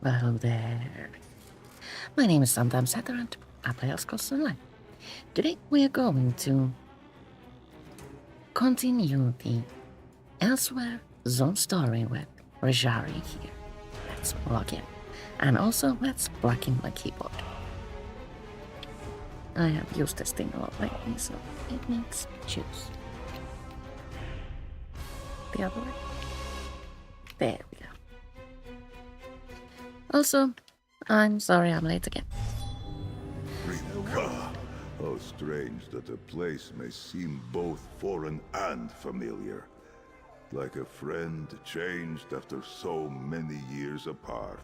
Hello there. My name is Sometimes Heather and I play Elsweyr Online. Today we are going to continue the Elsweyr zone story with Rajari here. Let's log in. And also let's plug in my keyboard. I have used this thing a lot lately, so it needs juice. The other way. There we go. Also, I'm sorry I'm late again. How strange that a place may seem both foreign and familiar. Like a friend changed after so many years apart.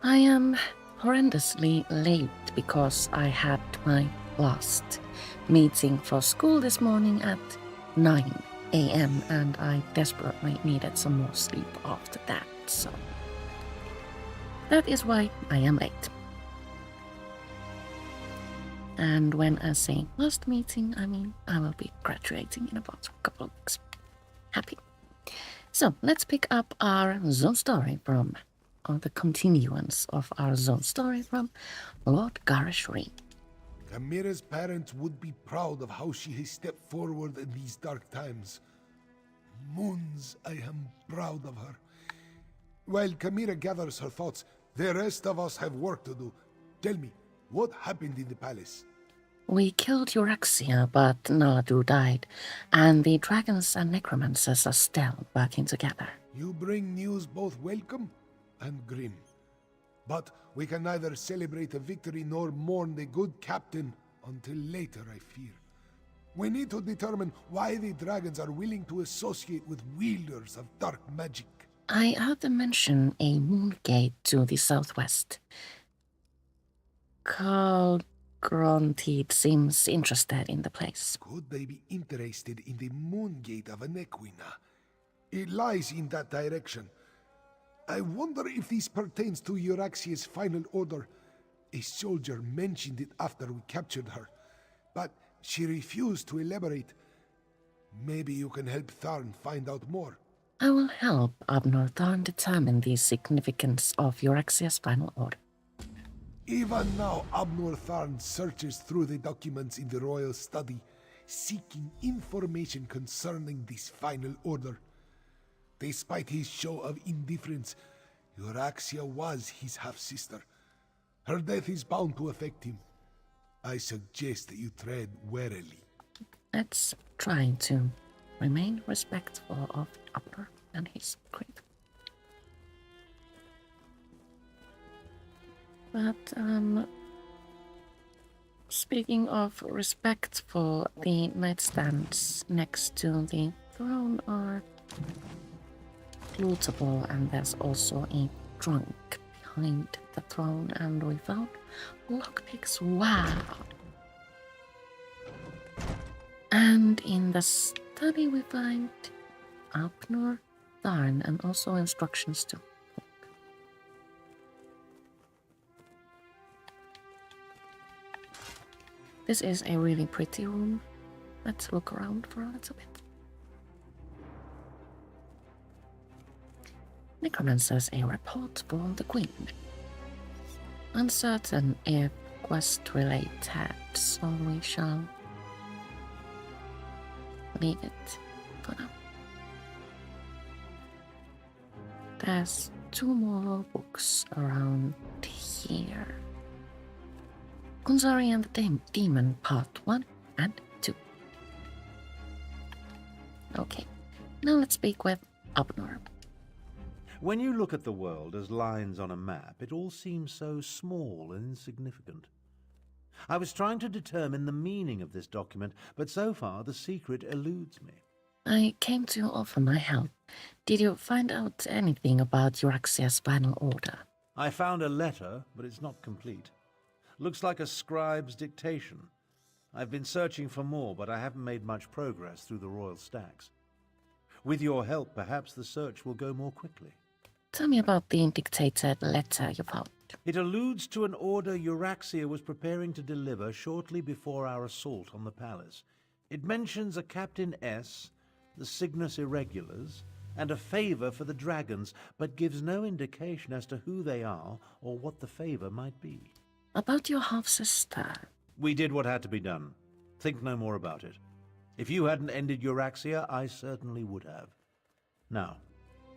I am horrendously late because I had my last meeting for school this morning at 9 a.m. and I desperately needed some more sleep after that, so that is why I am late. And when I say last meeting, I mean I will be graduating in about a couple of weeks. Happy. So let's pick up our zone story from, or the continuance of our zone story from Lord Garishri. Khamira's parents would be proud of how she has stepped forward in these dark times. Moons, I am proud of her. While Khamira gathers her thoughts, the rest of us have work to do. Tell me, what happened in the palace? We killed Euraxia, but Naladu died, and the dragons and necromancers are still working together. You bring news both welcome and grim. But we can neither celebrate a victory nor mourn the good captain until later, I fear. We need to determine why the dragons are willing to associate with wielders of dark magic. I heard them mention a moon gate to the southwest. Carl Gronteed seems interested in the place. Could they be interested in the moon gate of Anequina? It lies in that direction. I wonder if this pertains to Euraxia's final order. A soldier mentioned it after we captured her, but she refused to elaborate. Maybe you can help Tharn find out more. I will help Abnur Tharn determine the significance of Euraxia's final order. Even now, Abnur Tharn searches through the documents in the royal study, seeking information concerning this final order. Despite his show of indifference, Euraxia was his half-sister. Her death is bound to affect him. I suggest that you tread warily. Let's try to remain respectful of Abnur and his creed. But, speaking of respect for the nightstands next to the throne are lootable, and there's also a trunk behind the throne, and we found lockpicks. Wow! And in the study we find Abnur Tharn and also instructions to This is a really pretty room. Let's look around for a little bit. Necromancers, a report for the Queen. Uncertain if quest related, so we shall leave it for now. There's 2 more books around here. Kunzari and the Demon, Part 1 and 2. Okay, now let's speak with Abnur. When you look at the world as lines on a map, it all seems so small and insignificant. I was trying to determine the meaning of this document, but so far the secret eludes me. I came to offer my help. Did you find out anything about Euraxia's final order? I found a letter, but it's not complete. Looks like a scribe's dictation. I've been searching for more, but I haven't made much progress through the royal stacks. With your help, perhaps the search will go more quickly. Tell me about the dictated letter you found. It alludes to an order Euraxia was preparing to deliver shortly before our assault on the palace. It mentions a Captain S, the Cygnus Irregulars, and a favor for the dragons, but gives no indication as to who they are or what the favor might be. About your half-sister. We did what had to be done. Think no more about it. If you hadn't ended Euraxia, I certainly would have. Now,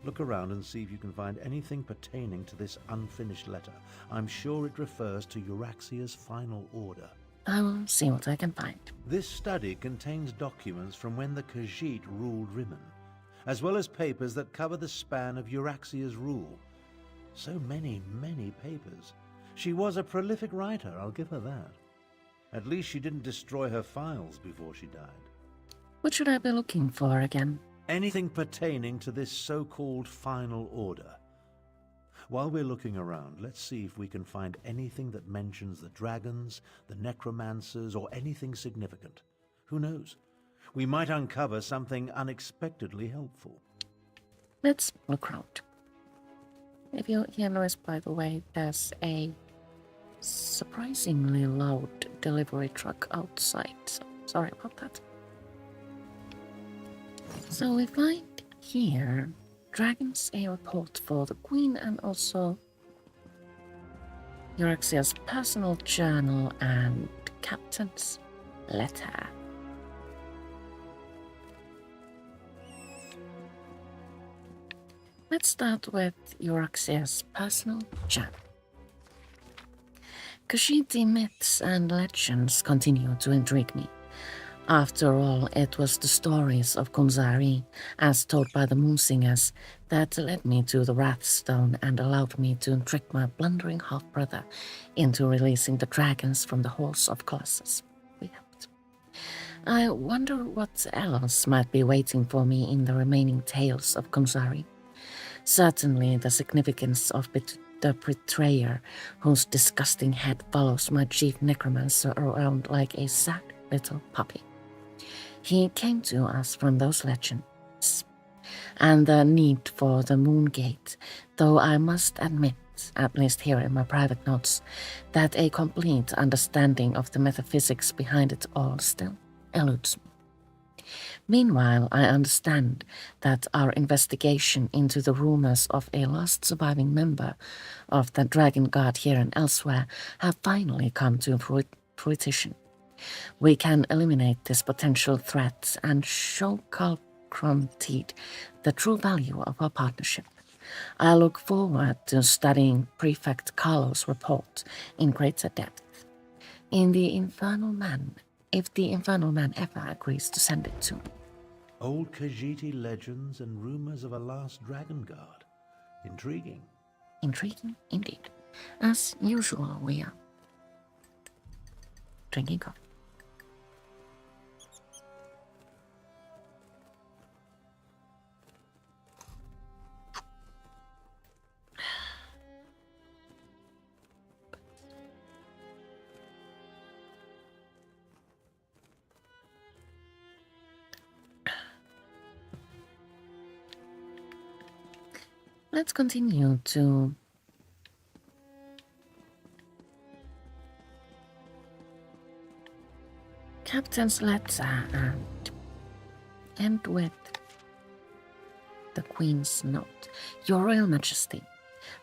look around and see if you can find anything pertaining to this unfinished letter. I'm sure it refers to Euraxia's final order. I will see what I can find. This study contains documents from when the Khajiit ruled Rimmon, as well as papers that cover the span of Euraxia's rule. So many, many papers. She was a prolific writer, I'll give her that. At least she didn't destroy her files before she died. What should I be looking for again? Anything pertaining to this so-called final order. While we're looking around, let's see if we can find anything that mentions the dragons, the necromancers, or anything significant. Who knows? We might uncover something unexpectedly helpful. Let's look around. If you hear noise, by the way, there's a surprisingly loud delivery truck outside, so sorry about that. So we find here Dragons, a report for the Queen, and also Euraxia's personal journal and Captain's letter. Let's start with Euraxia's personal journal. Khajiit myths and legends continue to intrigue me. After all, it was the stories of Kumzari, as told by the Moonsingers, that led me to the Wrathstone and allowed me to trick my blundering half-brother into releasing the dragons from the halls of Colossus. We helped. I wonder what else might be waiting for me in the remaining tales of Kumzari. Certainly the significance of the betrayer, whose disgusting head follows my chief necromancer around like a sad little puppy. He came to us from those legends, and the need for the Moon Gate, though I must admit, at least here in my private notes, that a complete understanding of the metaphysics behind it all still eludes me. Meanwhile, I understand that our investigation into the rumors of a last surviving member of the Dragonguard here in Elsweyr have finally come to fruition. We can eliminate this potential threat and show Calcrum-Teed the true value of our partnership. I look forward to studying Prefect Carlo's report in greater depth. If the Infernal Man ever agrees to send it to me. Old Khajiit legends and rumors of a last Dragonguard. Intriguing. Intriguing indeed. As usual, we are drinking coffee. Let's continue to Captain's letter and end with the Queen's note. Your Royal Majesty,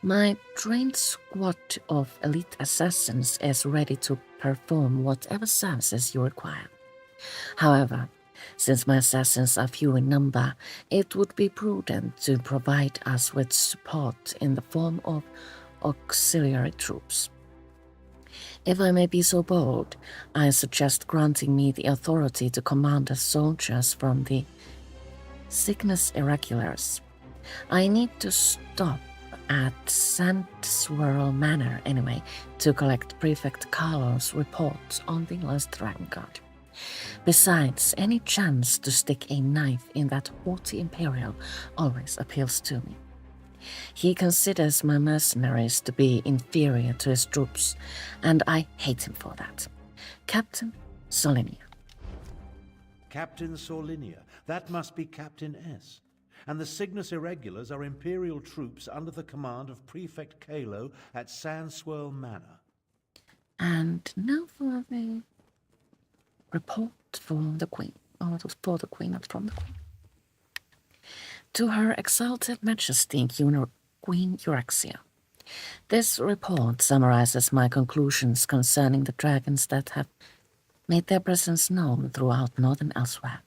my trained squad of elite assassins is ready to perform whatever services you require. However, since my assassins are few in number, it would be prudent to provide us with support in the form of auxiliary troops. If I may be so bold, I suggest granting me the authority to command the soldiers from the Cygnus Irregulars. I need to stop at Elsweyr Manor anyway to collect Prefect Carlo's report on the last Dragonguard. Besides, any chance to stick a knife in that haughty Imperial always appeals to me. He considers my mercenaries to be inferior to his troops, and I hate him for that. Captain Solinia. Captain Solinia. That must be Captain S. And the Cygnus Irregulars are Imperial troops under the command of Prefect Kalo at Elsweyr Manor. And now for the report for the Queen. Oh, it was for the Queen, not from the Queen. To Her Exalted Majesty Queen Euryxia. This report summarizes my conclusions concerning the dragons that have made their presence known throughout northern Elsweyr.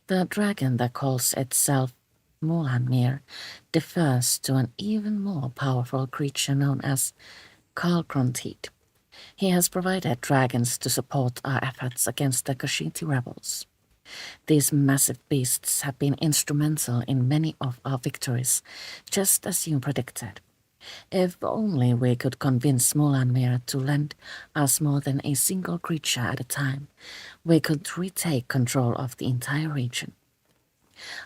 The dragon that calls itself Mulanmir differs to an even more powerful creature known as Kalkrontid. He has provided dragons to support our efforts against the Kashiti rebels. These massive beasts have been instrumental in many of our victories, just as you predicted. If only we could convince Mulanmir to lend us more than a single creature at a time, we could retake control of the entire region.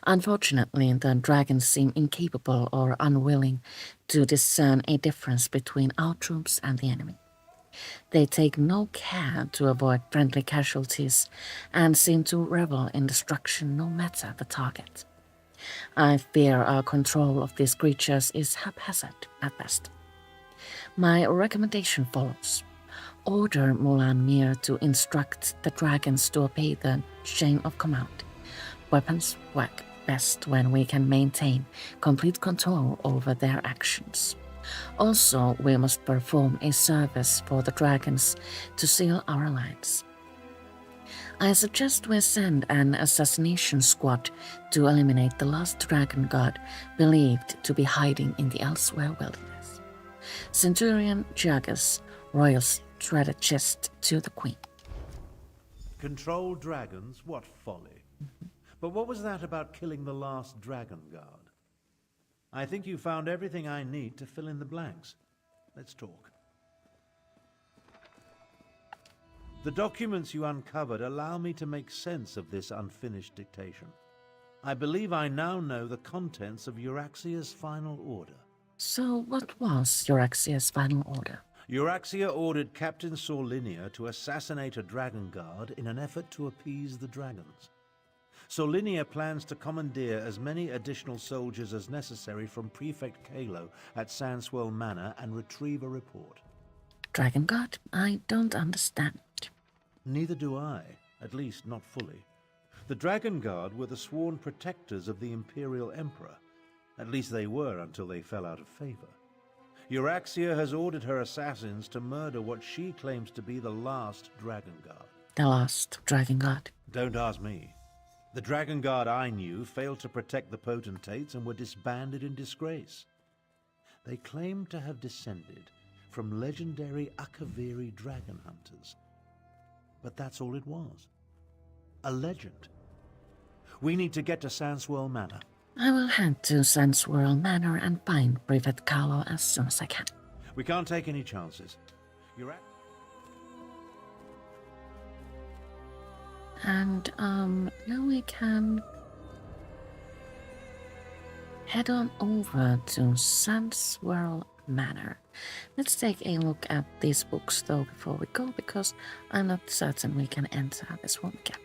Unfortunately, the dragons seem incapable or unwilling to discern a difference between our troops and the enemy. They take no care to avoid friendly casualties and seem to revel in destruction no matter the target. I fear our control of these creatures is haphazard at best. My recommendation follows. Order Mulanmir to instruct the dragons to obey the chain of command. Weapons work best when we can maintain complete control over their actions. Also, we must perform a service for the dragons to seal our alliance. I suggest we send an assassination squad to eliminate the last Dragonguard believed to be hiding in the Elsweyr wilderness. Centurion Jagus, Royal Strategist to the Queen. Control dragons? What folly. But what was that about killing the last Dragonguard? I think you found everything I need to fill in the blanks. Let's talk. The documents you uncovered allow me to make sense of this unfinished dictation. I believe I now know the contents of Euryxia's final order. So what was Euryxia's final order? Euryxia ordered Captain Solinia to assassinate a Dragonguard in an effort to appease the dragons. Solinia plans to commandeer as many additional soldiers as necessary from Prefect Kalo at Elsweyr Manor and retrieve a report. Dragonguard? I don't understand. Neither do I, at least not fully. The Dragonguard were the sworn protectors of the Imperial Emperor. At least they were until they fell out of favor. Euryxia has ordered her assassins to murder what she claims to be the last Dragonguard. The last Dragonguard? Don't ask me. The Dragonguard I knew failed to protect the potentates and were disbanded in disgrace. They claimed to have descended from legendary Akaviri dragon hunters. But that's all it was. A legend. We need to get to Elsweyr Manor. I will head to Elsweyr Manor and find Prefect Kalo as soon as I can. We can't take any chances. And, now we can head on over to Elsweyr Manor. Let's take a look at these books though before we go, because I'm not certain we can enter this one again.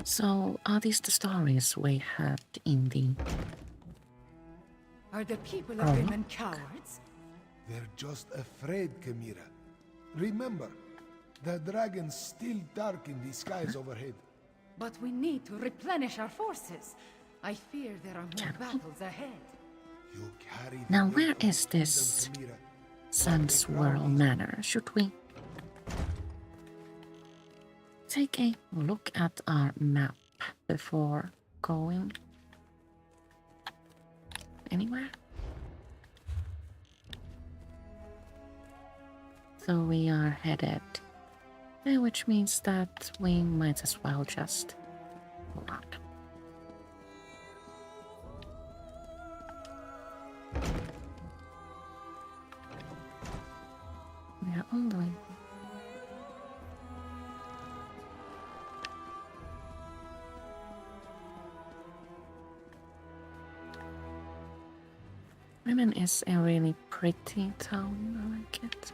So, are these the stories we heard in the... Are the people of Rimmon cowards? They're just afraid, Khamira. Remember, the dragon's still dark in the skies overhead. But we need to replenish our forces. I fear there are more battles ahead. You carry Now, weight where of is freedom, this Khamira. Elsweyr Manor? Should we take a look at our map before going anywhere? So we are headed, which means that we might as well just go out. We are on the way. Rimmon is a really pretty town, I like it.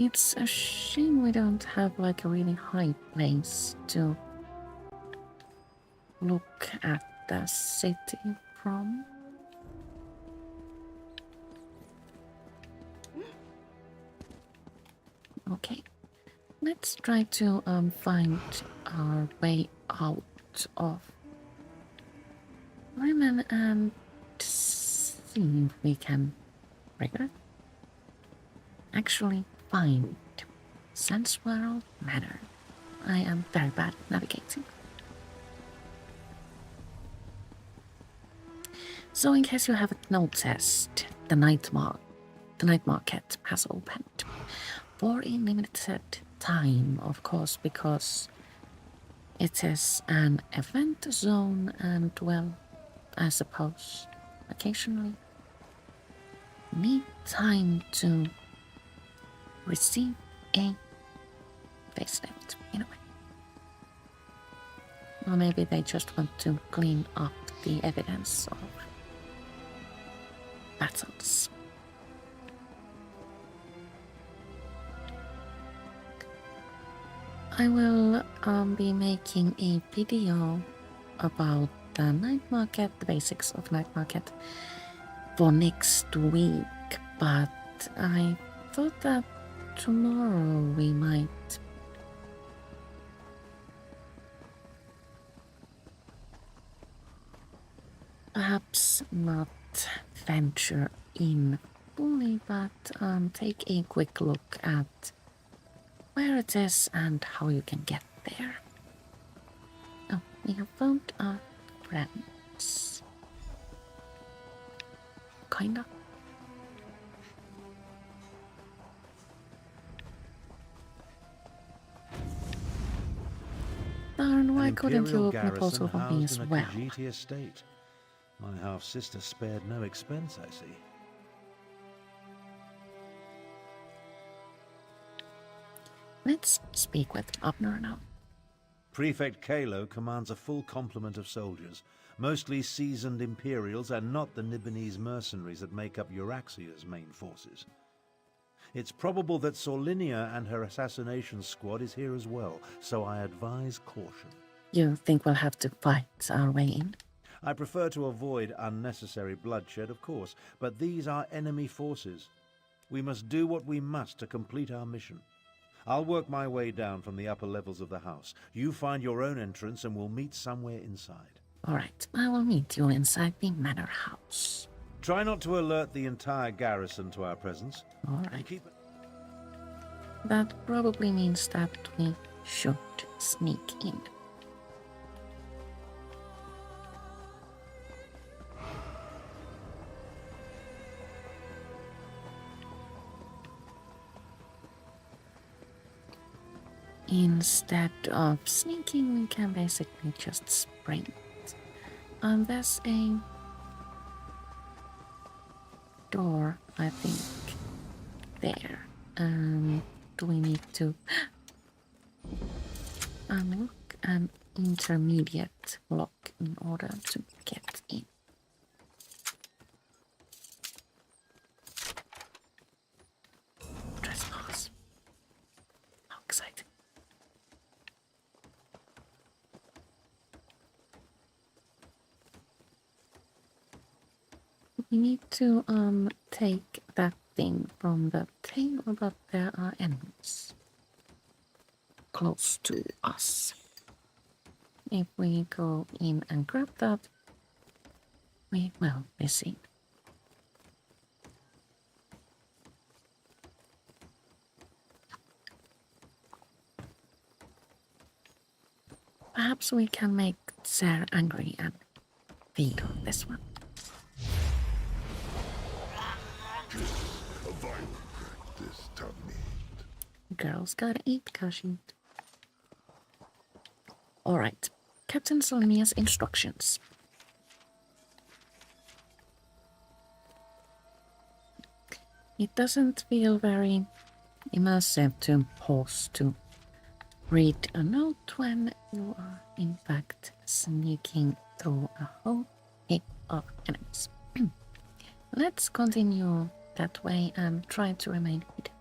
It's a shame we don't have like a really high place to look at the city from. Okay, let's try to find our way out of Bremen and see if we can actually find Elsweyr Manor. I am very bad at navigating. So in case you haven't noticed, the night market has opened for a limited time, of course, because it is an event zone and, well, I suppose occasionally need time to receive a facelift in a way. Or maybe they just want to clean up the evidence of battles. I will be making a video about the night market, the basics of night market, for next week, but I thought that tomorrow we might perhaps not venture in fully, but take a quick look at where it is and how you can get there. Oh, we have found our friends. Kinda. Darn, why couldn't you open a portal for me as well? Estate. My half-sister spared no expense, I see. Let's speak with Abnur now. Prefect Kalo commands a full complement of soldiers, mostly seasoned Imperials and not the Nibonese mercenaries that make up Euraxia's main forces. It's probable that Solinia and her assassination squad is here as well, so I advise caution. You think we'll have to fight our way in? I prefer to avoid unnecessary bloodshed, of course, but these are enemy forces. We must do what we must to complete our mission. I'll work my way down from the upper levels of the house. You find your own entrance and we'll meet somewhere inside. All right, I will meet you inside the manor house. Try not to alert the entire garrison to our presence. All right. And keep it. That probably means that we should sneak in. Instead of sneaking, we can basically just sprint. There's a door, I think, there. Do we need to unlock an intermediate lock in order to get in? Trespass. How exciting. We need to take that thing from the table, but there are enemies close to us. If we go in and grab that, we will be seen. Perhaps we can make Sarah angry and feed on this one. A violent practice, Tamid. Girls gotta eat, Kashi. Alright, Captain Solinia's instructions. It doesn't feel very immersive to pause to read a note when you are in fact sneaking through a whole heap of enemies. Let's continue that way and try to remain hidden.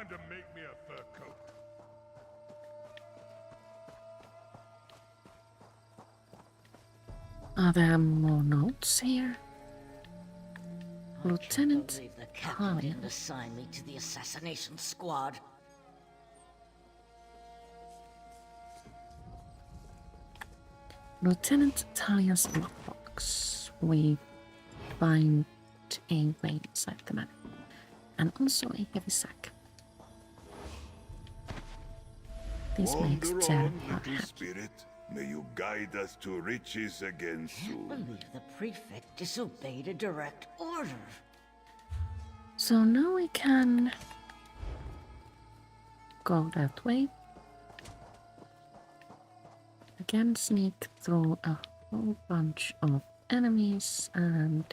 trying to make me a fur coat. Are there more notes here? Lieutenant I can't believe the captain Talia. didn't assign me to the assassination squad. Lieutenant Talia's lockbox. We find a way inside the manor. And also a heavy sack. This makes Wander Terra on, little happy. spirit. May you guide us to riches again Can't soon. believe the prefect disobeyed a direct order. So now we can go that way. Again, sneak through a whole bunch of enemies and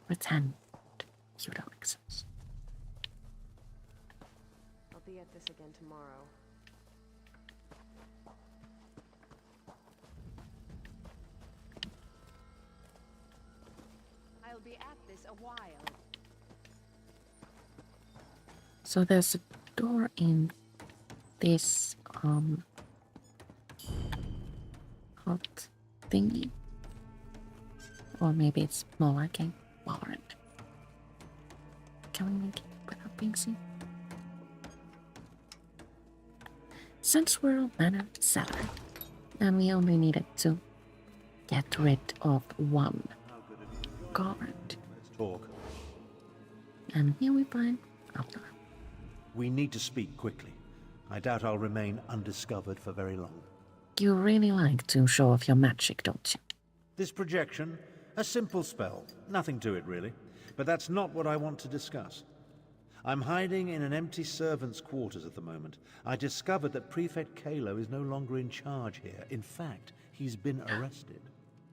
pretend you don't exist. I'll be at this again tomorrow. I'll be at this a while. So there's a door in this hot thingy. Or maybe it's more like a warrant. Can we make it without being seen? Elsweyr Manor cellar. And we only needed to get rid of one guard. Let's talk. And here we find Abnur. We need to speak quickly. I doubt I'll remain undiscovered for very long. You really like to show off your magic, don't you? This projection, a simple spell. Nothing to it, really. But that's not what I want to discuss. I'm hiding in an empty servant's quarters at the moment. I discovered that Prefect Kalo is no longer in charge here. In fact, he's been arrested.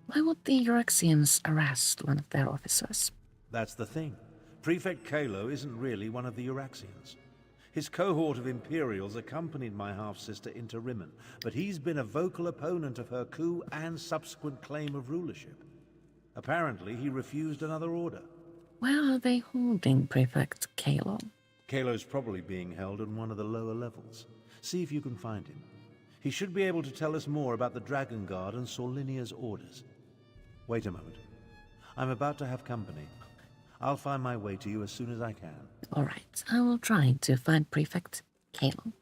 Why would the Eurexians arrest one of their officers? That's the thing. Prefect Kalo isn't really one of the Eurexians. His cohort of Imperials accompanied my half-sister into Rimmen, but he's been a vocal opponent of her coup and subsequent claim of rulership. Apparently, he refused another order. Where are they holding Prefect Kalo? Kalo's probably being held on one of the lower levels. See if you can find him. He should be able to tell us more about the Dragonguard and Solinia's orders. Wait a moment. I'm about to have company. I'll find my way to you as soon as I can. All right, I will try to find Prefect Kalo.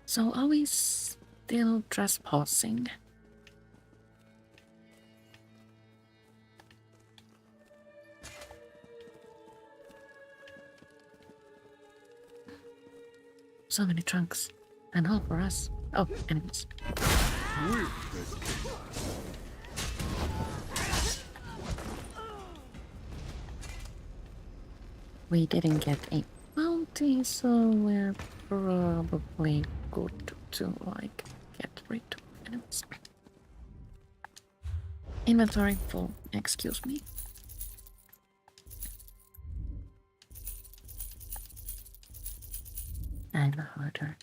So are we still trespassing? So many trunks. And all for us. Oh, enemies. We didn't get a bounty, so we're probably good to, like, get rid of enemies. Inventory full, excuse me. I'm a hoarder.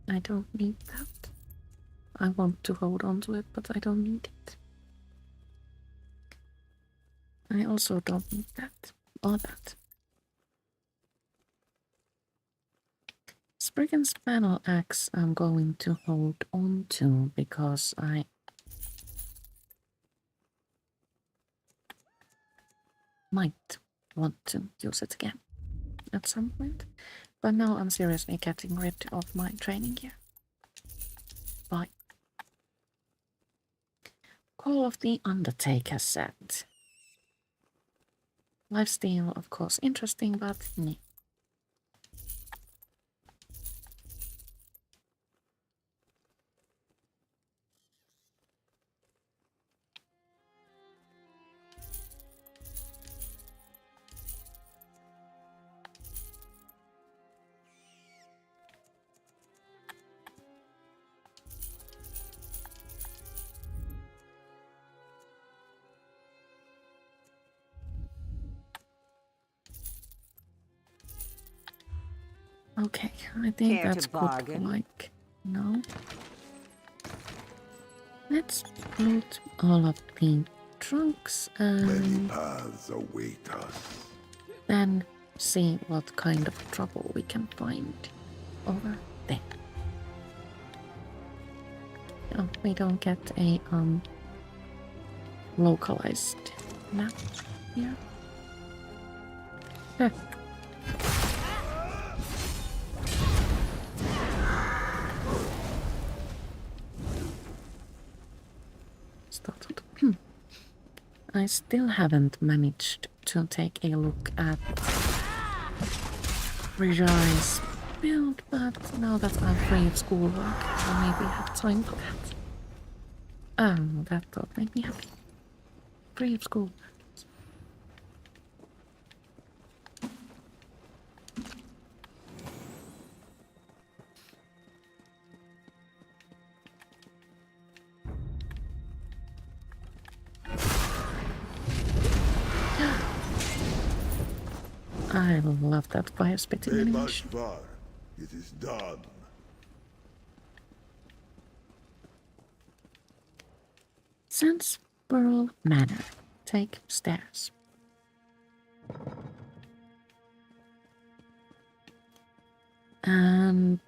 I don't need that. I want to hold on to it, but I don't need it. I also don't need that, or that. Spriggan's battle axe I'm going to hold on to because I might want to use it again at some point. But now I'm seriously getting rid of my training gear. Bye. Call of the Undertaker set. Lifesteal, of course, interesting, but meh. Okay, I think Care to that's good for bargain? like No. Let's loot all of the trunks Many and paths await us. then see what kind of trouble we can find over there. Oh, we don't get a localized map here. Huh. Started. I still haven't managed to take a look at Rajai's build, but now that I'm free of schoolwork, I'll maybe have time for that. Oh, that thought made me happy. Free of school. I love that fire spitting animation. Bar. It is done. Sandsborough Manor. Take stairs. And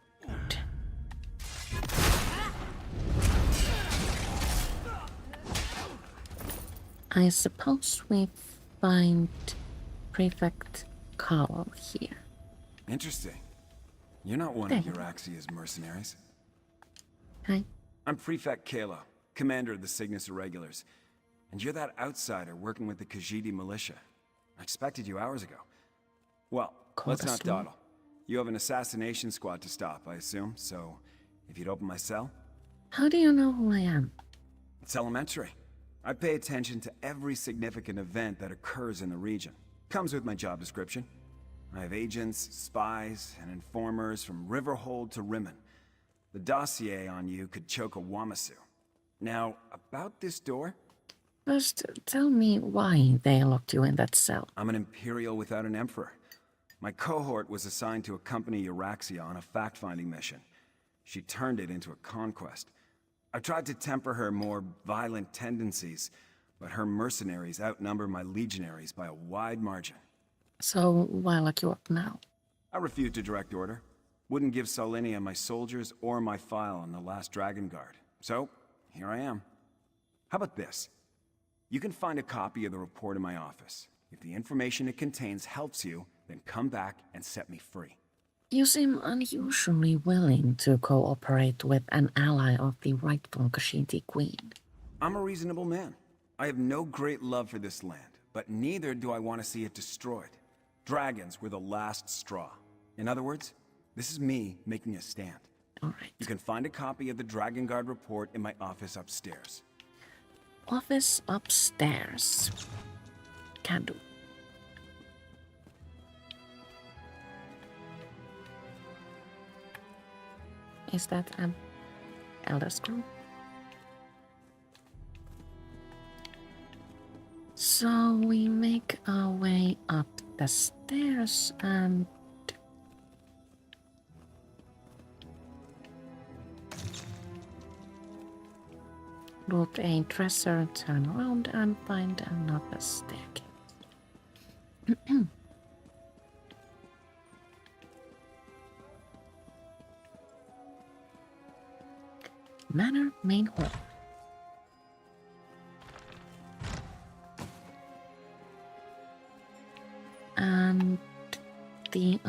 I suppose we find Prefect Carl here. Interesting. You're not one of Euraxia's mercenaries. Hi. I'm Prefect Kalo, commander of the Cygnus Irregulars. And you're that outsider working with the Khajiit militia. I expected you hours ago. Well, let's not dawdle. You have an assassination squad to stop, I assume, so if you'd open my cell? How do you know who I am? It's elementary. I pay attention to every significant event that occurs in the region. Comes with my job description. I have agents, spies, and informers from Riverhold to Rimmen. The dossier on you could choke a Wamasu. Now, about this door? First, tell me why they locked you in that cell. I'm an Imperial without an Emperor. My cohort was assigned to accompany Euraxia on a fact-finding mission. She turned it into a conquest. I tried to temper her more violent tendencies, but her mercenaries outnumber my legionaries by a wide margin. So, why lock you up now? I refused to direct order. Wouldn't give Solinia my soldiers or my file on the last Dragonguard. So, here I am. How about this? You can find a copy of the report in my office. If the information it contains helps you, then come back and set me free. You seem unusually willing to cooperate with an ally of the rightful Khajiit Queen. I'm a reasonable man. I have no great love for this land, but neither do I want to see it destroyed. Dragons were the last straw. In other words, this is me making a stand. All right. You can find a copy of the Dragonguard report in my office upstairs. Office upstairs. Can do. Is that an Elder Scroll? So we make our way up the stairs and loot a dresser, turn around and find another staircase. Manor main hall. And the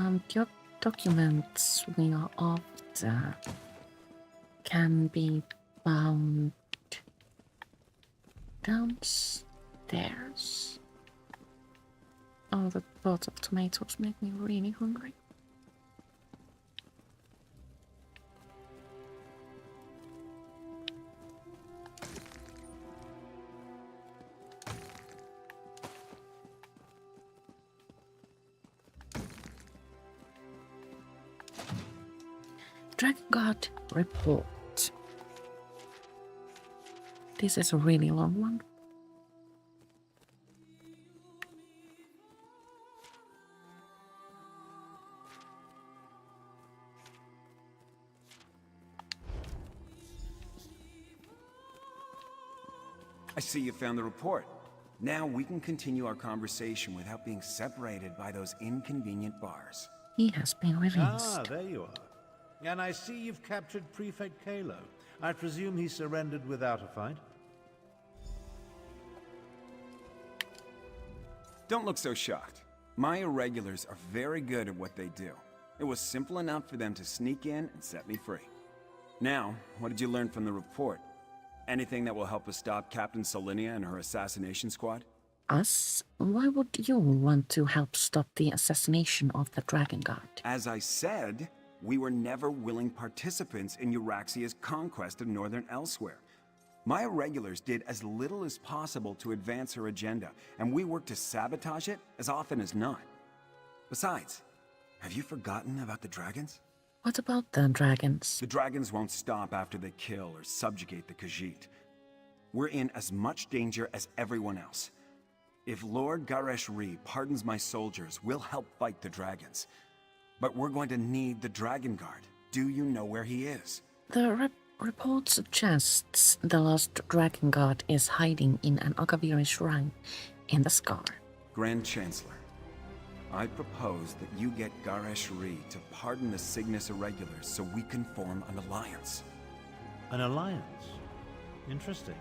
documents we are after can be found downstairs. Oh, the thought of tomatoes make me really hungry. Dragonguard report. This is a really long one. I see you found the report. Now we can continue our conversation without being separated by those inconvenient bars. He has been released. Ah, there you are. And I see you've captured Prefect Kalo. I presume he surrendered without a fight? Don't look so shocked. My irregulars are very good at what they do. It was simple enough for them to sneak in and set me free. Now, what did you learn from the report? Anything that will help us stop Captain Solinia and her assassination squad? Us? Why would you want to help stop the assassination of the Dragonguard? As I said, we were never willing participants in Euraxia's conquest of northern Elsweyr. My irregulars did as little as possible to advance her agenda, and we worked to sabotage it as often as not. Besides, have you forgotten about the dragons? What about the dragons? The dragons won't stop after they kill or subjugate the Khajiit. We're in as much danger as everyone else. If Lord Garesh-Ri pardons my soldiers, we'll help fight the dragons. But we're going to need the Dragonguard. Do you know where he is? The report suggests the lost Dragonguard is hiding in an Akaviri shrine in the Scar. Grand Chancellor, I propose that you get Garesh-Ri to pardon the Cygnus Irregulars so we can form an alliance. An alliance? Interesting.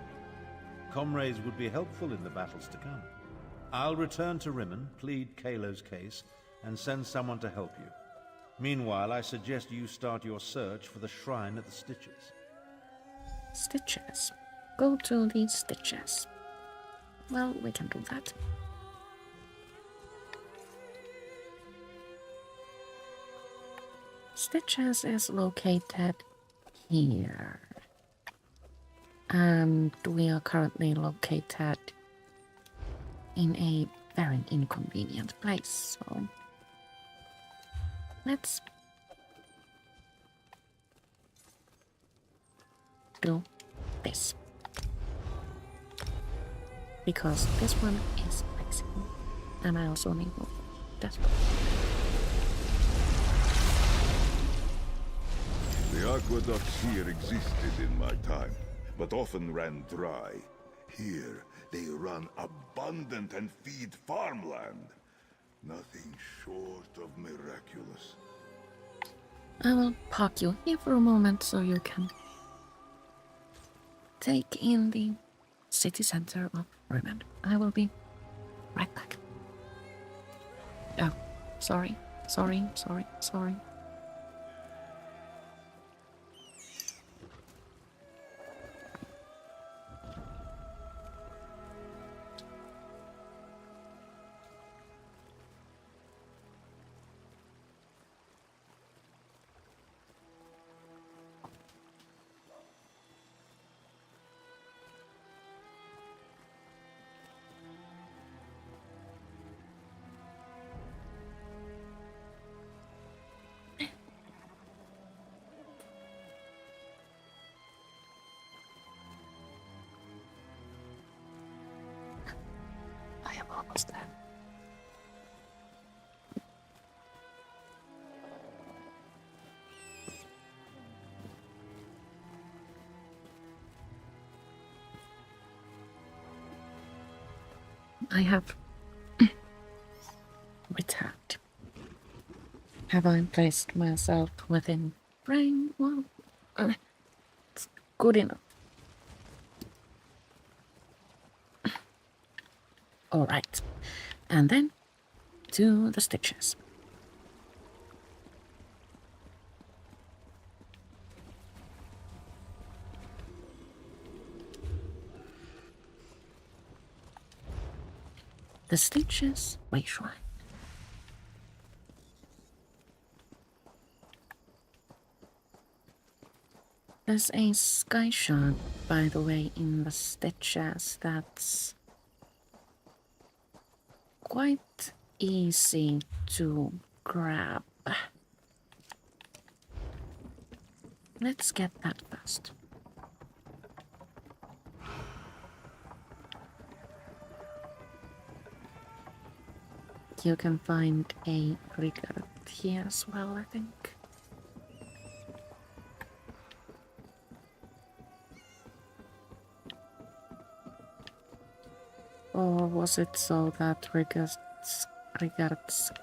Comrades would be helpful in the battles to come. I'll return to Rimmon, plead Kalo's case, and send someone to help you. Meanwhile, I suggest you start your search for the shrine at the Stitches. Stitches. Go to the Stitches. Well, we can do that. Stitches is located here. And we are currently located in a very inconvenient place, so let's do this. Because this one is flexible, and I also need more. That's The aqueducts here existed in my time, but often ran dry. Here, they run abundant and feed farmland. Nothing short of miraculous. I will park you here for a moment so you can take in the city center of Rimmon. I will be right back. Oh, sorry. I am almost there. I have returned. Have I placed myself within frame? Well, it's good enough. Alright, and then to the Stitches. The Stitches Way Shrine. There's a sky shard, by the way, in the Stitches that's quite easy to grab. Let's get that first. You can find a regard here as well, I think. Or was it so that Rigard's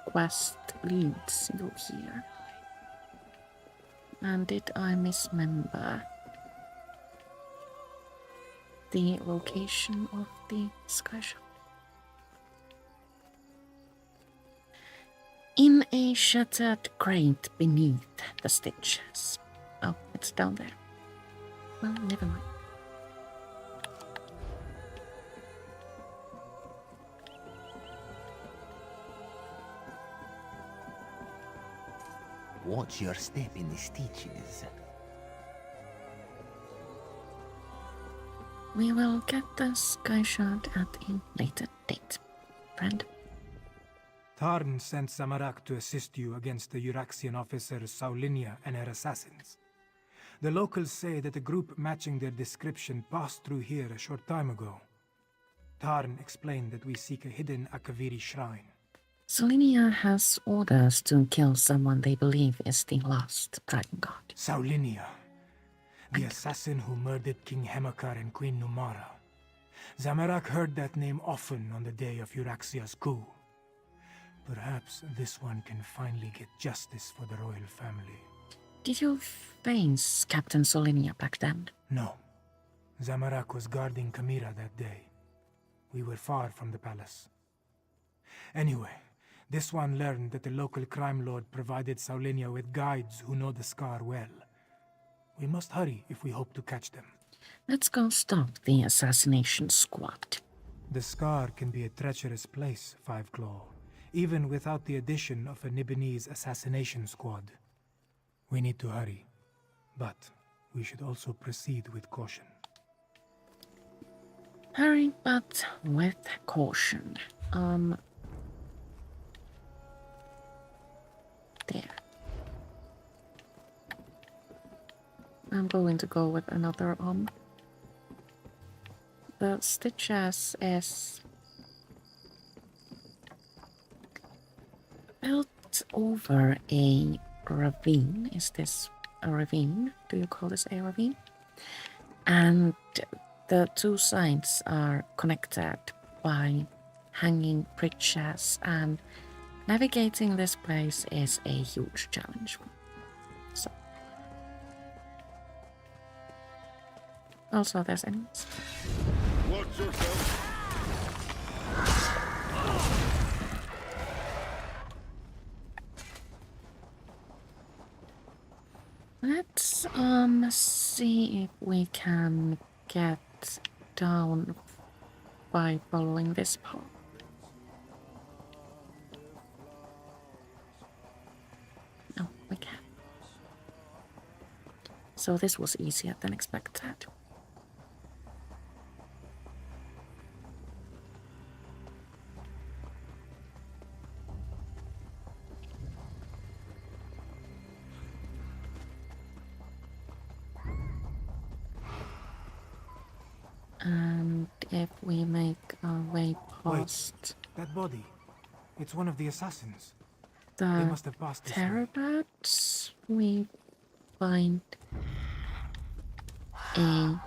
quest leads you here? And did I misremember the location of the sky shot? In a shattered grate beneath the stitches. Oh, it's down there. Well, never mind. Watch your step in the stitches. We will get the sky shard at a later date, friend. Tarn sent Samarak to assist you against the Euraxian officers Saulinia and her assassins. The locals say that a group matching their description passed through here a short time ago. Tarn explained that we seek a hidden Akaviri shrine. Solinia has orders to kill someone they believe is the last Dragonguard. Saulinia, the assassin who murdered King Hemakar and Queen Khamira. Samarak heard that name often on the day of Euraxia's coup. Perhaps this one can finally get justice for the royal family. Did you face Captain Solinia back then? No. Samarak was guarding Khamira that day. We were far from the palace. Anyway, this one learned that the local crime lord provided Saulinia with guides who know the scar well. We must hurry if we hope to catch them. Let's go stop the assassination squad. The scar can be a treacherous place, Five Claw, even without the addition of a Nibonese assassination squad. We need to hurry, but we should also proceed with caution. Hurry, but with caution. There. I'm going to go with another The stitches is built over a ravine. Is this a ravine? Do you call this a ravine? And the two sides are connected by hanging bridges, and navigating this place is a huge challenge. So, also there's enemies. Watch yourself. Let's see if we can get down by following this path. Oh, we can. So this was easier than expected. And if we make our way past... Wait, that body. It's one of the assassins. The They must have passed this way. Terrabats, we find a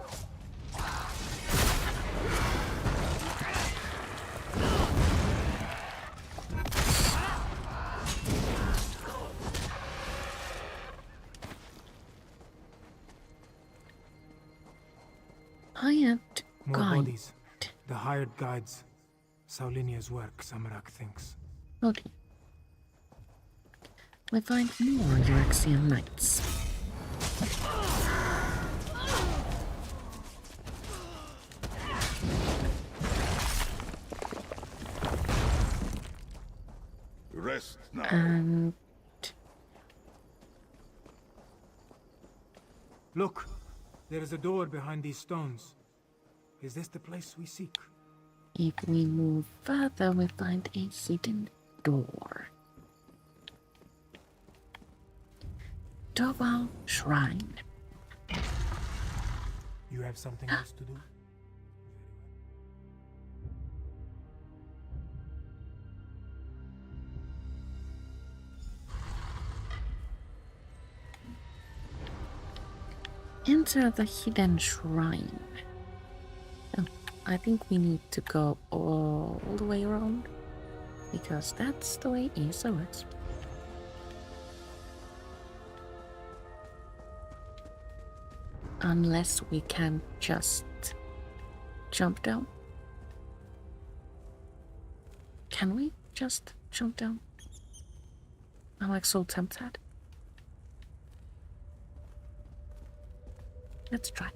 hired More guide. bodies. The hired guides. Saulinia's work, Samarak thinks. Okay. We find more Euraxian knights. Rest now. And Look, there is a door behind these stones. Is this the place we seek? if we move further, we find a hidden door. Doval Shrine. You have something else to do? Enter the hidden shrine. Oh, I think we need to go all the way around, because that's the way ESO works. Unless we can just jump down. Can we just jump down? I'm like so tempted. Let's try.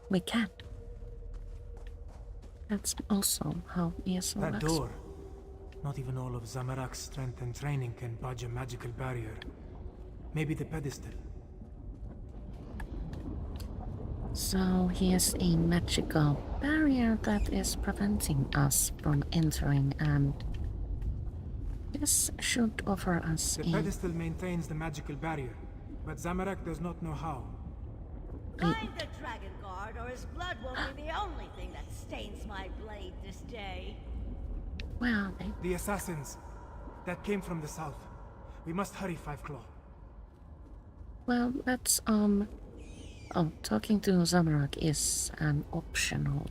We can. That's also how ESO That works. door. Not even all of Zamorak's strength and training can budge a magical barrier. Maybe the pedestal. So here's a magical barrier that is preventing us from entering, and this should offer us The pedestal maintains the magical barrier, but Zamorak does not know how. Find the Dragonguard, or his blood won't be the only thing that stains my blade this day. Where are they? The assassins. That came from the south. We must hurry, Five Claw. Well, let's oh, talking to Zamorak is an optional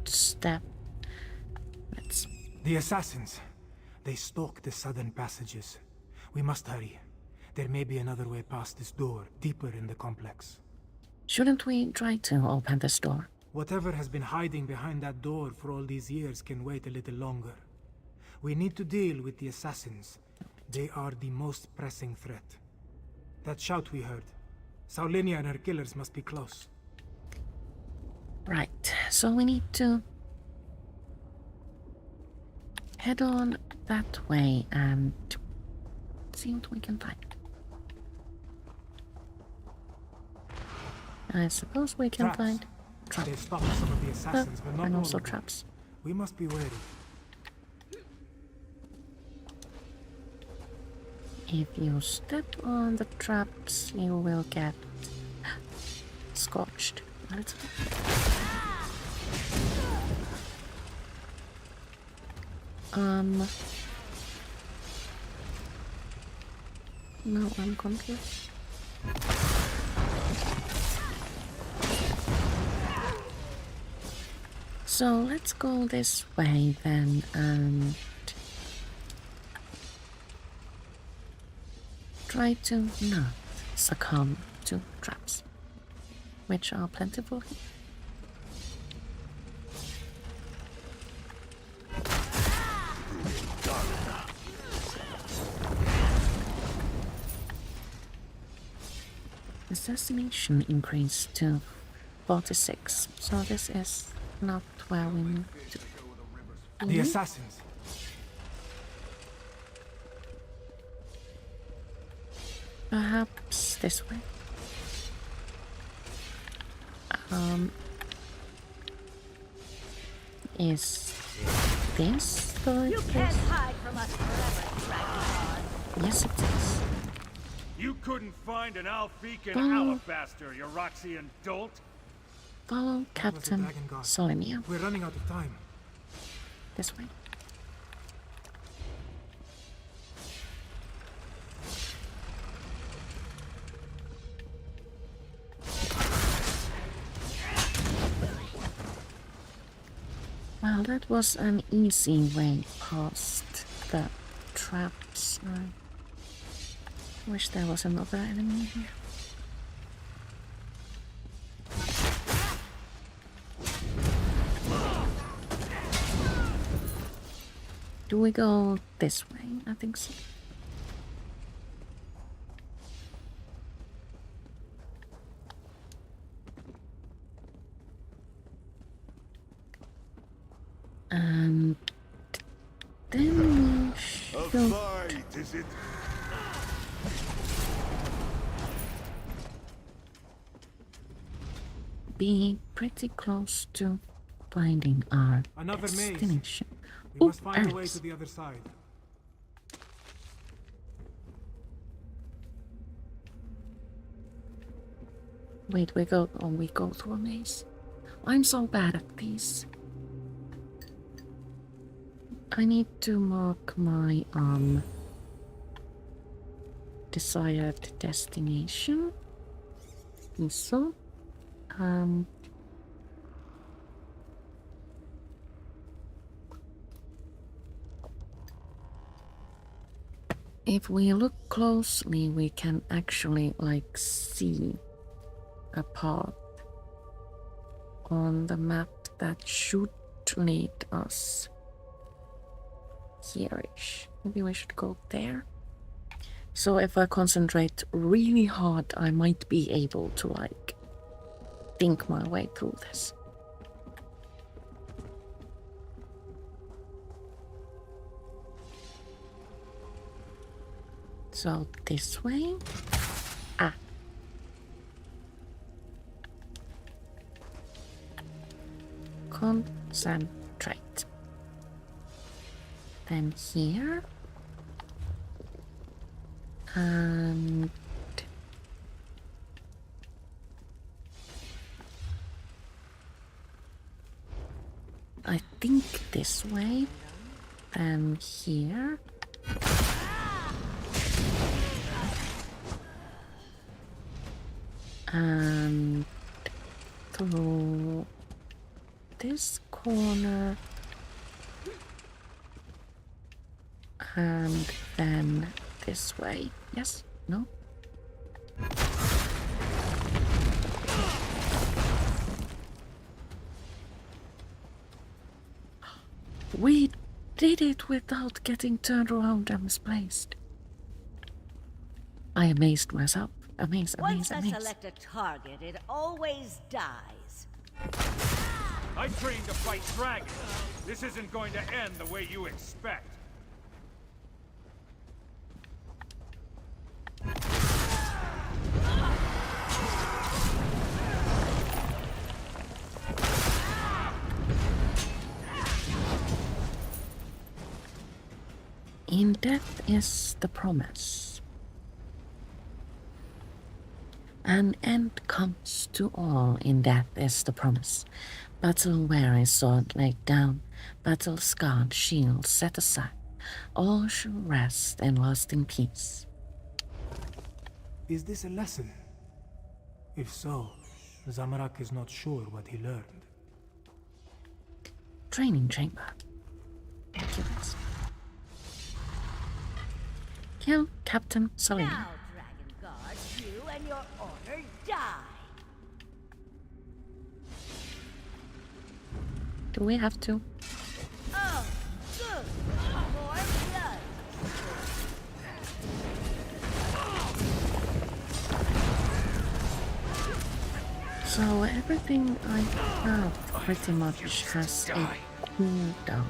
step. Let's... The assassins. They stalk the southern passages. We must hurry. There may be another way past this door, deeper in the complex. Shouldn't we try to open this door? Whatever has been hiding behind that door for all these years can wait a little longer. We need to deal with the assassins. They are the most pressing threat. That shout we heard. Saulinia and her killers must be close. Right, so we need to head on that way and see what we can find. I suppose we can find traps. They stopped some of the assassins, but not and all also of them. traps. We must be wary. If you step on the traps, you will get scorched. Let's no, I'm confused. So let's go this way then and try to not succumb to traps, which are plentiful here. Assassination increased to 46, so this is not where we need to be. The assassins. Perhaps this way. Is this the right You place? can't hide from us forever, Dragonguard. Yes, it is. You couldn't find an Alfican Follow. alabaster, you Roxian dolt? Follow was the Captain Dragonguard. Solinia. We're running out of time. This way. Well, that was an easy way past the traps. I wish there was another enemy here. Do we go this way? I think so. And then we A should fight, is it? be pretty close to finding our Another maze. destination. We must find a way Ernest. to the other side. Wait, we go through a maze. I'm so bad at these. I need to mark my desired destination. So If we look closely, we can actually like see a path on the map that should lead us here-ish. Maybe we should go there. So if I concentrate really hard, I might be able to like think my way through this. So this way. Ah. Concentrate. Then here. And I think this way. Then here. And through this corner, and then this way. Yes? No? We did it without getting turned around and misplaced. I amazed myself. Amazed. Once I select a target, it always dies. I trained to fight dragons. This isn't going to end the way you expect. In death is the promise. An end comes to all, in death is the promise. Battle-weary sword laid down, battle-scarred shield set aside. All shall rest in lasting peace. Is this a lesson? If so, Zamorak is not sure what he learned. Training chamber. Accurate. Kill Captain Selena. Now, Dragonguard, you and your order die. Do we have to? Oh, good. More blood. So everything I have pretty much has a cooldown.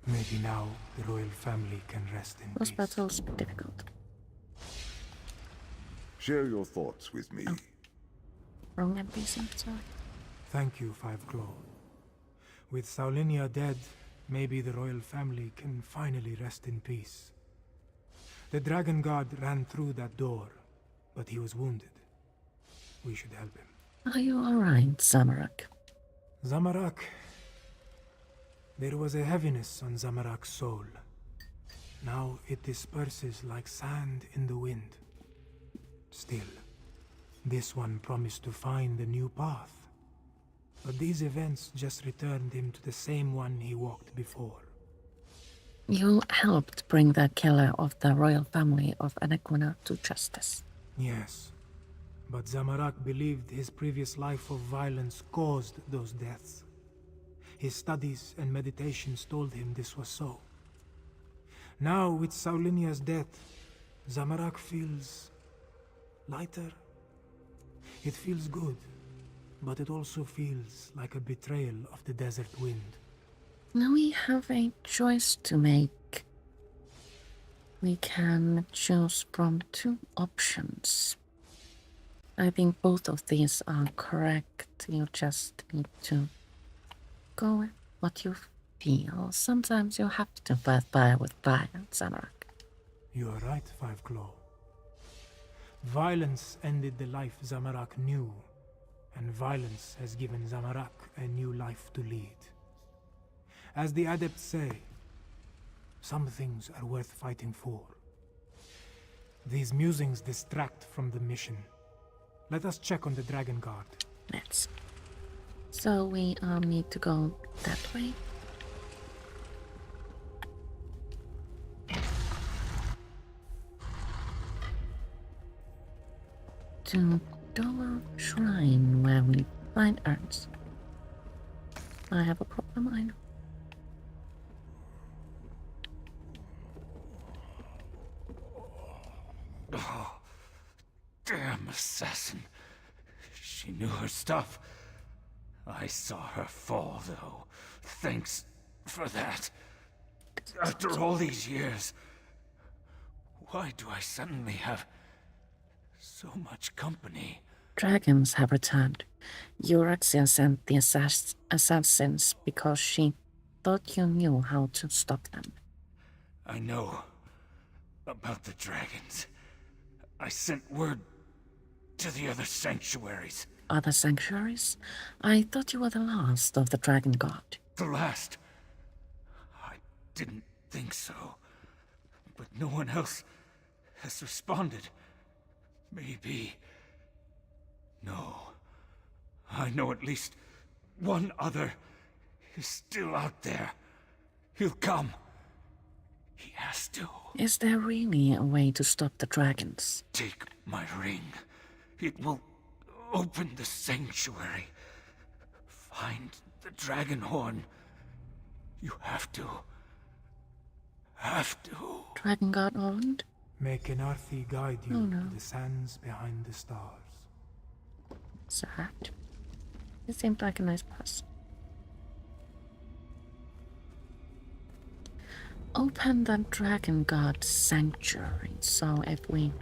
Maybe now the royal family can rest in Those peace. battles be difficult. Share your thoughts with me. Oh. Wrong NPC, sorry. Thank you, Five Claw. With Saulinia dead, maybe the royal family can finally rest in peace. The Dragonguard ran through that door, but he was wounded. We should help him. Are you alright, Zamorak? Zamorak. There was a heaviness on Zamorak's soul. Now it disperses like sand in the wind. Still, this one promised to find a new path. But these events just returned him to the same one he walked before. You helped bring the killer of the royal family of Anaquina to justice. Yes, but Zamorak believed his previous life of violence caused those deaths. His studies and meditations told him this was so. Now, with Saulinia's death, Zamorak feels lighter. It feels good, but it also feels like a betrayal of the desert wind. Now we have a choice to make. We can choose from two options. I think both of these are correct. You just need to go with what you feel. Sometimes you have to fight fire with fire, Zamorak. You are right, Five Claw. Violence ended the life Zamorak knew, and violence has given Zamorak a new life to lead. As the adepts say, some things are worth fighting for. These musings distract from the mission. Let us check on the Dragonguard. Let's. So we need to go that way. To Dover Shrine, where we find urns. I have a problem, I know. Oh, damn assassin. She knew her stuff. I saw her fall, though. Thanks for that. After all these years, why do I suddenly have so much company? Dragons have returned. Euraxia sent the assassins because she thought you knew how to stop them. I know about the dragons. I sent word to the other sanctuaries. Other sanctuaries? I thought you were the last of the Dragonguard. The last? I didn't think so. But no one else has responded. Maybe. No. I know at least one other is still out there. He'll come. He has to. Is there really a way to stop the dragons? Take my ring. It will open the sanctuary. Find the dragon horn. You have to. Have to. Dragonguard owned? May Kenarthi guide you Oh, no. to the sands behind the stars. Sad. He seemed like a nice person. Open the Dragonguard sanctuary. So if we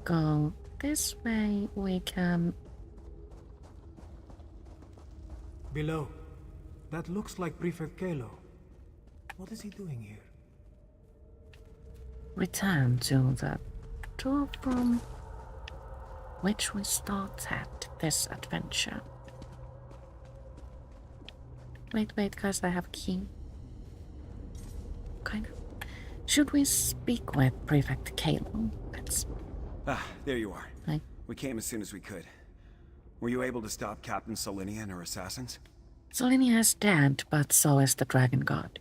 go this way, we can. Below. That looks like Prefect Kalo. What is he doing here? Return to the door from which we started this adventure. Wait, guys, I have a key. Kind of. Should we speak with Prefect Kalo? Let's. Ah, there you are. Hi. We came as soon as we could. Were you able to stop Captain Solinia and her assassins? Solinia is dead, but so is the Dragonguard.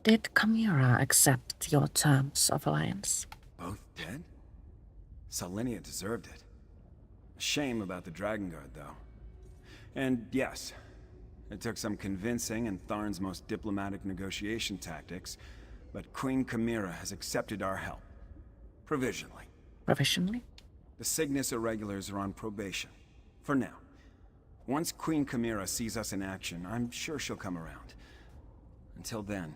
Did Khamira accept your terms of alliance? Both dead? Solinia deserved it. A shame about the Dragonguard, though. And yes, it took some convincing and Tharn's most diplomatic negotiation tactics, but Queen Khamira has accepted our help. Provisionally. Provisionally? The Cygnus Irregulars are on probation. For now. Once Queen Khamira sees us in action, I'm sure she'll come around. Until then,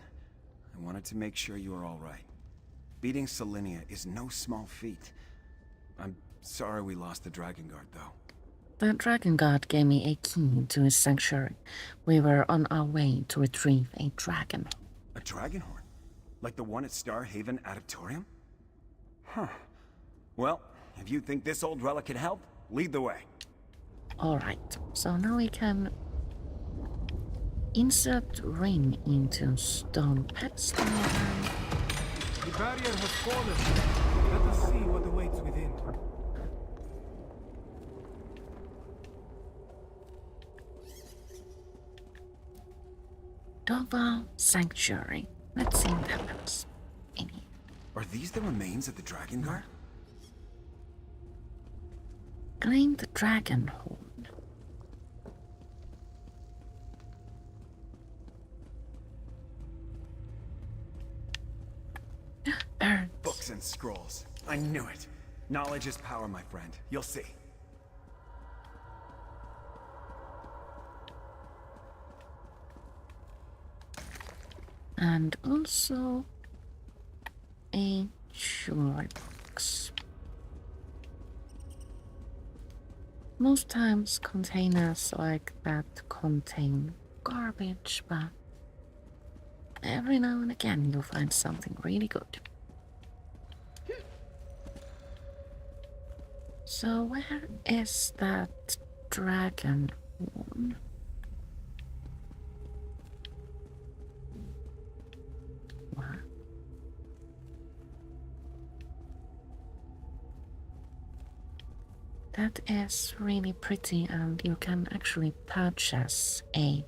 I wanted to make sure you are all right. Beating Solinia is no small feat. I'm sorry we lost the Dragonguard, though. The Dragonguard gave me a key to his sanctuary. We were on our way to retrieve a dragon. A dragon horn? Like the one at Star Haven Auditorium? Huh. Well, if you think this old relic can help, lead the way. Alright, so now we can insert ring into stone pedestal. The barrier has fallen. Let us see what awaits within. Doval Sanctuary. Let's see what happens in here. Are these the remains of the Dragonguard? Claim the dragon horn. Urns. Books and scrolls. I knew it. Knowledge is power, my friend. You'll see. And also a jewelry box. Most times containers like that contain garbage, but every now and again you'll find something really good. So where is that dragon horn? What? That is really pretty, and you can actually purchase a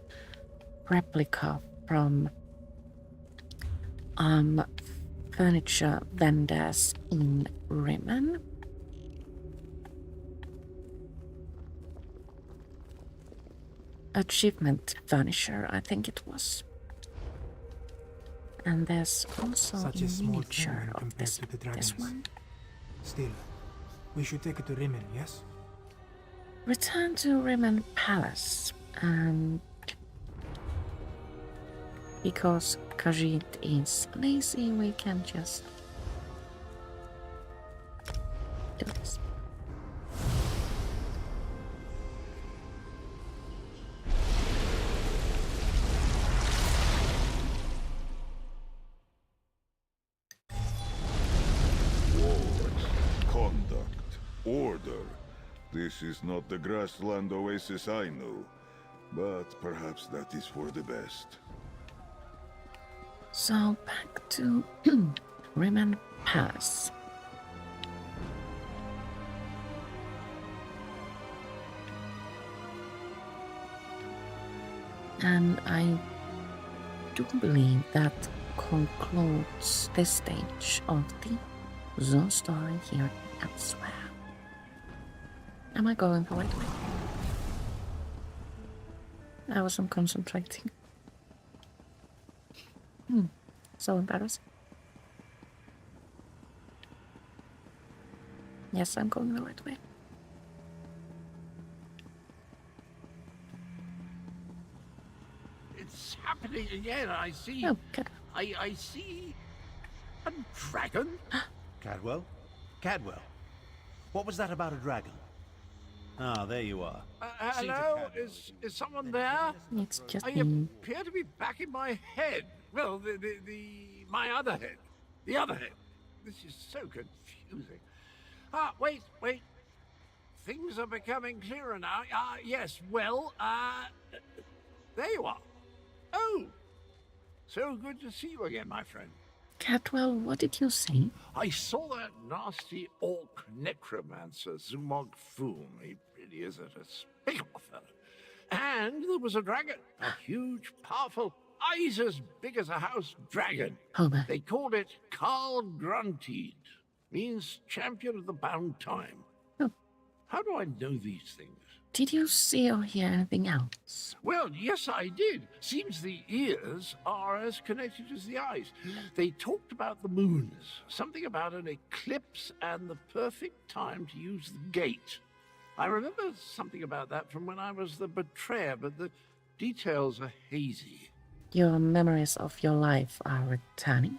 replica from furniture vendors in Rimmon. Achievement furniture, I think it was. And there's also Such a a small miniature thing of compared this, to the dragons. this one. Still, we should take it to Rimmon, yes? Return to Rimmon Palace, and because Khajiit is lazy, we can just do this. Conduct. Order. This is not the grassland oasis I know, but perhaps that is for the best. So back to Rimmon Palace. And I do believe that concludes this stage of the Zone story here in Elsweyr. Am I going the right way? I wasn't concentrating. So embarrassing. Yes, I'm going the right way. It's happening again. I see. Oh, good. I see a dragon. Cadwell? Cadwell? What was that about a dragon? Ah, there you are. Hello? Is someone there? It's just I me. appear to be back in my head. Well, my other head. The other head. This is so confusing. Wait. Things are becoming clearer now. Yes, well, there you are. Oh, so good to see you again, my friend. Cadwell, what did you say? I saw that nasty orc necromancer, Zumog Foom. He really is a despicable fellow. And there was a dragon, a huge, powerful, eyes as big as a house dragon. Homer. They called it Carl Grunteed. Means champion of the bound time. Oh. How do I know these things? Did you see or hear anything else? Well, yes, I did. Seems the ears are as connected as the eyes. They talked about the moons, something about an eclipse and the perfect time to use the gate. I remember something about that from when I was the betrayer, but the details are hazy. Your memories of your life are returning?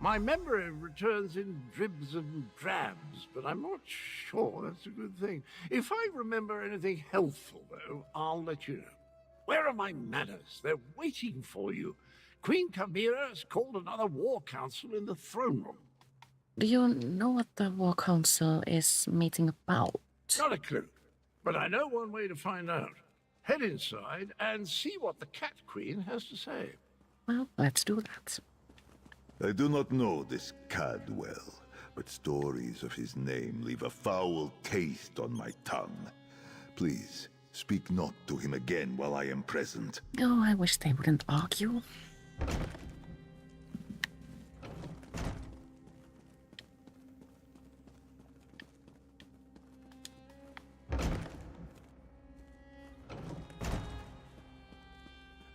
My memory returns in dribs and drabs, but I'm not sure that's a good thing. If I remember anything helpful, though, I'll let you know. Where are my manners? They're waiting for you. Queen Khamira has called another war council in the throne room. Do you know what the War Council is meeting about? Not a clue, but I know one way to find out. Head inside and see what the Cat Queen has to say. Well, let's do that. I do not know this Cadwell, but stories of his name leave a foul taste on my tongue. Please, speak not to him again while I am present. Oh, I wish they wouldn't argue.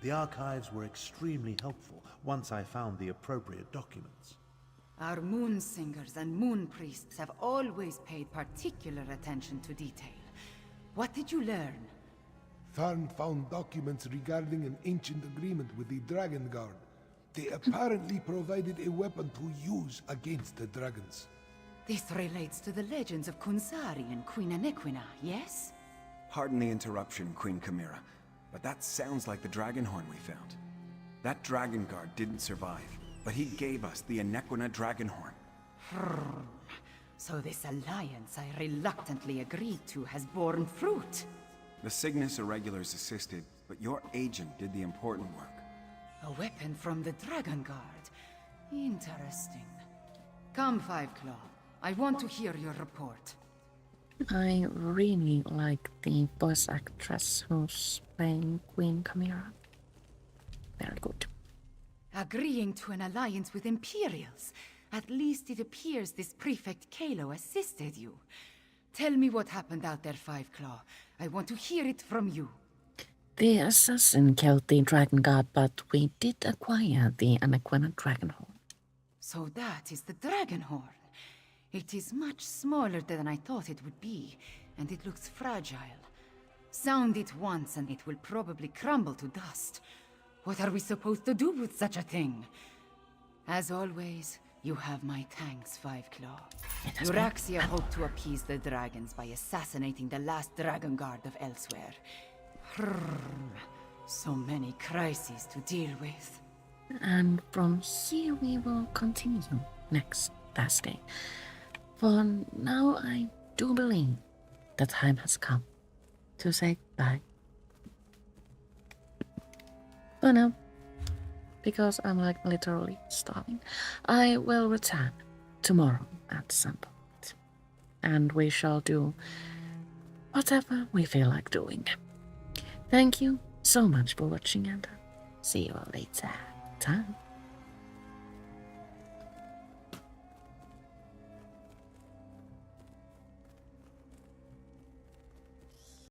The archives were extremely helpful once I found the appropriate documents. Our moon singers and moon priests have always paid particular attention to detail. What did you learn? Tharn found documents regarding an ancient agreement with the Dragonguard. They apparently provided a weapon to use against the dragons. This relates to the legends of Kunsari and Queen Enequina, yes? Pardon the interruption, Queen Khamira, but that sounds like the Dragonhorn we found. That Dragonguard didn't survive, but he gave us the Enequina Dragonhorn. So this alliance I reluctantly agreed to has borne fruit. The Cygnus Irregulars assisted, but your agent did the important work. A weapon from the Dragonguard. Interesting. Come, Five Claw. I want to hear your report. I really like the voice actress who's playing Queen Khamira. Very good. Agreeing to an alliance with Imperials. At least it appears this Prefect Kalo assisted you. Tell me what happened out there, Five Claw. I want to hear it from you. The assassin killed the Dragonguard, but we did acquire the Anaquena Dragonhorn. So that is the Dragonhorn. It is much smaller than I thought it would be, and it looks fragile. Sound it once and it will probably crumble to dust. What are we supposed to do with such a thing? As always, you have my thanks, Five Claw. Euraxia hoped to appease the dragons by assassinating the last Dragonguard of Elsweyr. So many crises to deal with. And from here we will continue next Thursday. For now, I do believe the time has come to say bye. For now, because I'm like literally starving, I will return tomorrow at some point. And we shall do whatever we feel like doing. Thank you so much for watching, and see you all later. Time.